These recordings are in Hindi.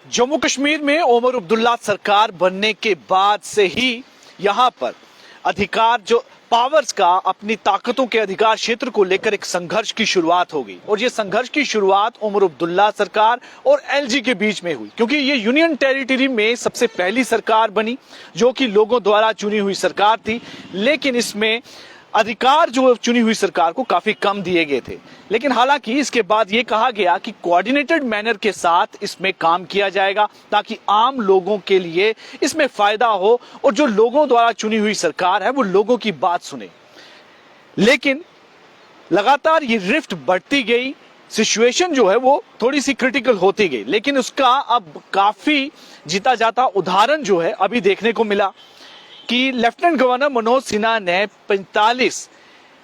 जम्मू कश्मीर में ओमर अब्दुल्ला सरकार बनने के बाद से ही यहाँ पर अधिकार जो पावर्स का अपनी ताकतों के अधिकार क्षेत्र को लेकर एक संघर्ष की शुरुआत होगी। और ये संघर्ष की शुरुआत ओमर अब्दुल्ला सरकार और एलजी के बीच में हुई, क्योंकि ये यूनियन टेरिटरी में सबसे पहली सरकार बनी जो कि लोगों द्वारा चुनी हुई सरकार थी। लेकिन इसमें अधिकार जो चुनी हुई सरकार को काफी कम दिए गए थे। लेकिन हालांकि इसके बाद ये कहा गया कि कोऑर्डिनेटेड मैनर के साथ इसमें काम किया जाएगा ताकि आम लोगों के लिए इसमें फायदा हो और जो लोगों द्वारा चुनी हुई सरकार है वो लोगों की बात सुने। लेकिन लगातार ये रिफ्ट बढ़ती गई, सिचुएशन जो है वो थोड़ी सी क्रिटिकल होती गई। लेकिन उसका अब काफी जीता जाता उदाहरण जो है अभी देखने को मिला कि लेफ्टिनेंट गवर्नर मनोज सिन्हा ने 45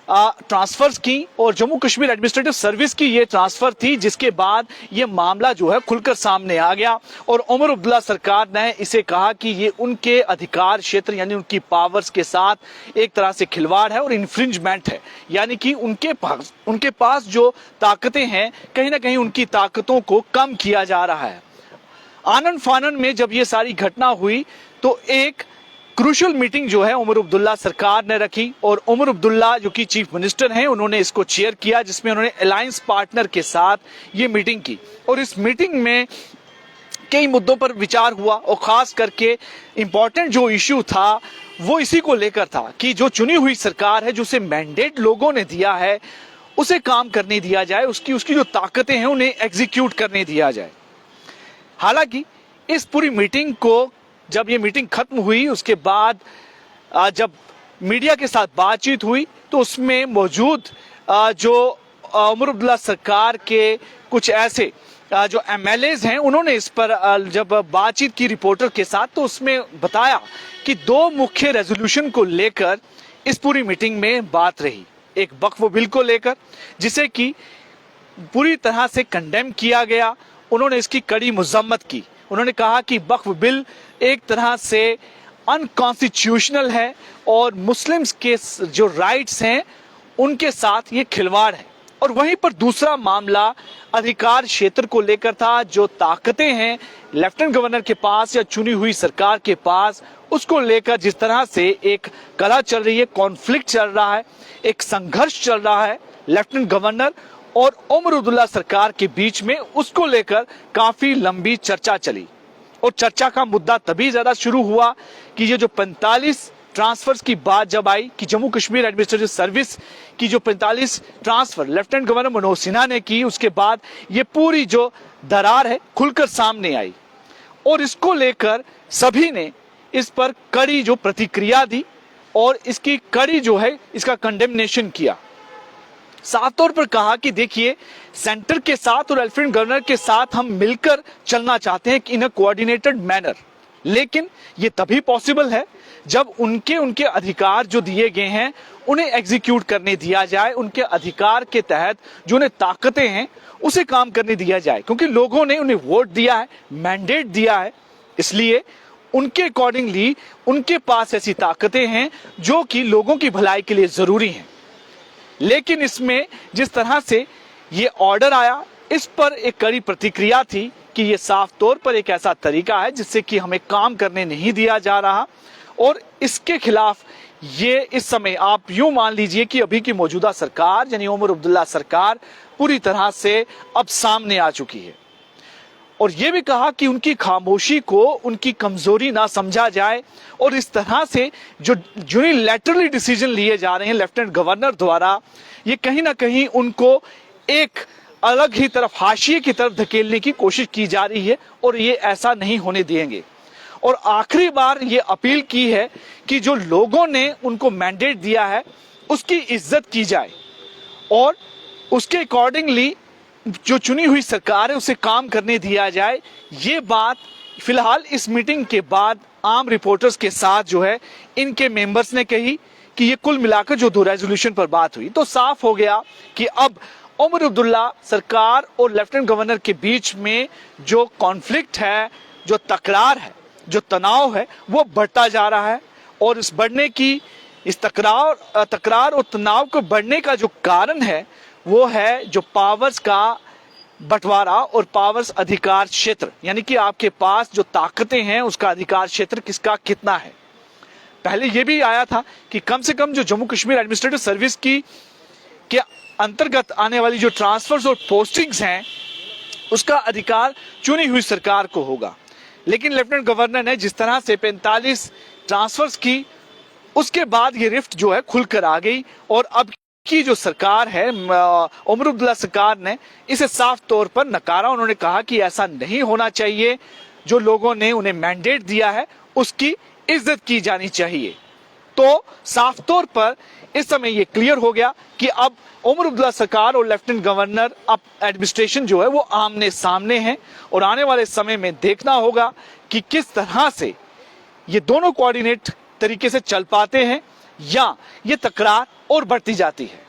ट्रांसफर्स की और जम्मू कश्मीर एडमिनिस्ट्रेटिव सर्विस की ये ट्रांसफर थी, जिसके बाद ये मामला जो है खुलकर सामने आ गया। और ओमर अब्दुल्ला सरकार ने इसे कहा कि ये उनके अधिकार क्षेत्र यानी उनकी पावर्स के साथ एक तरह से खिलवाड़ है और इन्फ्रिंजमेंट है, यानी कि उनके पास जो ताकतें हैं कहीं ना कहीं उनकी ताकतों को कम किया जा रहा है। आनन फानन में जब ये सारी घटना हुई तो एक क्रूशियल मीटिंग जो है ओमर अब्दुल्ला सरकार ने रखी और ओमर अब्दुल्ला जो कि चीफ मिनिस्टर हैं उन्होंने इसको चेयर किया, जिसमें उन्होंने अलायंस पार्टनर के साथ ये मीटिंग की। और इस मीटिंग में कई मुद्दों पर विचार हुआ और खास करके इंपॉर्टेंट जो इश्यू था वो इसी को लेकर था कि जो चुनी हुई सरकार है, जो उसे मैंडेट लोगों ने दिया है उसे काम करने दिया जाए, उसकी जो ताकतें हैं उन्हें एग्जीक्यूट करने दिया जाए। हालांकि इस पूरी मीटिंग को जब ये मीटिंग खत्म हुई उसके बाद जब मीडिया के साथ बातचीत हुई तो उसमें मौजूद जो ओमर अब्दुल्ला सरकार के कुछ ऐसे जो एमएलएज हैं उन्होंने इस पर जब बातचीत की रिपोर्टर के साथ तो उसमें बताया कि दो मुख्य रेजोल्यूशन को लेकर इस पूरी मीटिंग में बात रही। एक वक्फ बिल को लेकर जिसे कि पूरी तरह से कंडेम किया गया, उन्होंने इसकी कड़ी मजम्मत की। उन्होंने कहा कि वक्फ बिल एक तरह से अनकॉन्स्टिट्यूशनल है और मुस्लिम्स के जो राइट्स हैं उनके साथ ये खिलवाड़ है। और वहीं पर दूसरा मामला अधिकार क्षेत्र को लेकर था, जो ताकतें हैं लेफ्टिनेंट गवर्नर के पास या चुनी हुई सरकार के पास, उसको लेकर जिस तरह से एक कलह चल रही है, कॉन्फ्लिक्ट चल रहा है, एक संघर्ष चल रहा है लेफ्टिनेंट गवर्नर और ओमर अब्दुल्ला सरकार के बीच में, उसको लेकर काफी लंबी चर्चा चली। और चर्चा का मुद्दा तभी ज्यादा शुरू हुआ कि ये जो 45 ट्रांसफर्स की बात जब आई कि जम्मू कश्मीर एडमिनिस्ट्रेटिव सर्विस की जो 45 transfer lieutenant governor Manoj Sinha ने की, उसके बाद ये पूरी जो दरार है खुलकर सामने आई और इसको लेकर सभी ने इस पर कड़ी जो प्रतिक्रिया दी और इसकी कड़ी जो है इसका कंडेमनेशन किया। साफ तौर पर कहा कि देखिए, सेंटर के साथ और लेफ्टिनेंट गवर्नर के साथ हम मिलकर चलना चाहते हैं इन अ कोऑर्डिनेटेड मैनर, लेकिन ये तभी पॉसिबल है जब उनके अधिकार जो दिए गए हैं उन्हें एग्जीक्यूट करने दिया जाए, उनके अधिकार के तहत जो उन्हें ताकतें हैं उसे काम करने दिया जाए, क्योंकि लोगों ने उन्हें वोट दिया है, मैंडेट दिया है, इसलिए उनके अकॉर्डिंगली उनके पास ऐसी ताकतें हैं जो कि लोगों की भलाई के लिए जरूरी हैं। लेकिन इसमें जिस तरह से ये ऑर्डर आया, इस पर एक कड़ी प्रतिक्रिया थी कि ये साफ तौर पर एक ऐसा तरीका है जिससे कि हमें काम करने नहीं दिया जा रहा और इसके खिलाफ ये इस समय आप यूं मान लीजिए कि अभी की मौजूदा सरकार यानी ओमर अब्दुल्ला सरकार पूरी तरह से अब सामने आ चुकी है। और ये भी कहा कि उनकी खामोशी को उनकी कमजोरी ना समझा जाए और इस तरह से जो यूनिलैटरली डिसीजन लिए जा रहे हैं लेफ्टिनेंट गवर्नर द्वारा, ये कहीं ना कहीं उनको एक अलग ही तरफ, हाशिए की तरफ धकेलने की कोशिश की जा रही है और ये ऐसा नहीं होने देंगे। और आखिरी बार ये अपील की है कि जो लोगों ने उनको मैंडेट दिया है उसकी इज्जत की जाए और उसके अकॉर्डिंगली जो चुनी हुई सरकार है उसे काम करने दिया जाए। ये बात फिलहाल इस मीटिंग के बाद आम रिपोर्टर्स के साथ जो है इनके मेंबर्स ने कही कि ये कुल मिलाकर जो दो रेजोल्यूशन पर बात हुई तो साफ हो गया कि अब ओमर अब्दुल्ला सरकार और लेफ्टिनेंट गवर्नर के बीच में जो कॉन्फ्लिक्ट है, जो तकरार है, जो तनाव है वो बढ़ता जा रहा है। और इस बढ़ने की, इस तकरार और तनाव को बढ़ने का जो कारण है वो है जो पावर्स का बंटवारा और पावर्स अधिकार क्षेत्र, यानी कि आपके पास जो ताकतें हैं उसका अधिकार क्षेत्र किसका कितना है। पहले यह भी आया था कि कम से कम जो जम्मू कश्मीर एडमिनिस्ट्रेटिव सर्विस की के अंतर्गत आने वाली जो ट्रांसफर्स और पोस्टिंग्स हैं उसका अधिकार चुनी हुई सरकार को होगा। लेकिन लेफ्टिनेंट गवर्नर ने जिस तरह से 45 ट्रांसफर्स की, उसके बाद ये रिफ्ट जो है खुलकर आ गई और अब की जो सरकार है उमर अब्दुल्ला सरकार ने इसे साफ तौर पर नकारा। उन्होंने कहा कि ऐसा नहीं होना चाहिए, जो लोगों ने उन्हें मैंडेट दिया है उसकी इज्जत की जानी चाहिए। तो साफ तौर पर इस समय ये क्लियर हो गया कि अब उमर अब्दुल्ला सरकार और लेफ्टिनेंट गवर्नर अब एडमिनिस्ट्रेशन जो है वो आमने सामने है और आने वाले समय में देखना होगा कि किस तरह से ये दोनों कोऑर्डिनेट तरीके से चल पाते हैं या ये तकरार और बढ़ती जाती है।